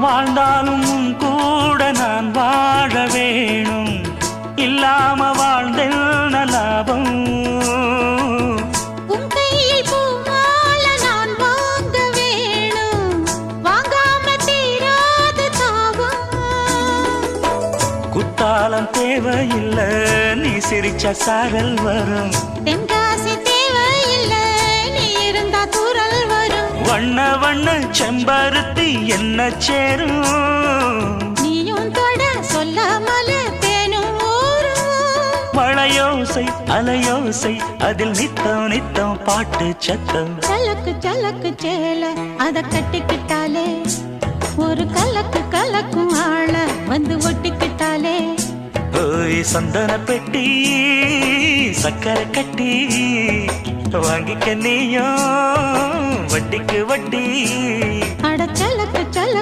வாழ்ந்தாலும் உன் கூட நான் வாழ வேணும், இல்லாம வாழ்ந்தென்ன லாபம். உன் கையில் பூமால நான் வாங்க வேணும், வாங்காம தீராத தாவம். குத்தாலம் தேவையில்லை, நீ சிரிச்ச சாரல் வரும். தென்காசி தேவையில்லை, நீ இருந்தா தூரல் வரும். வண்ண வண்ண செம்பருத்தி என்ன சேரும், நீயும் தொட சொல்லாமல தேனும் ஊரும். மழையோசை அலையோசை அதில் நித்தம் நித்தம் பாட்டு சத்தம். சலக்கு சலக்கு சேல அத கட்டிக்கிட்டாலே, ஒரு கலக்கு கலக்கும் ஆள வந்து ஒட்டிக்கிட்டாலே. ஓய் சந்தன பெட்டி சக்கரை கட்டி வாங்கிக்க நீயும் வட்டிக்கு வட்டி. அட சலக்கு சலக்கு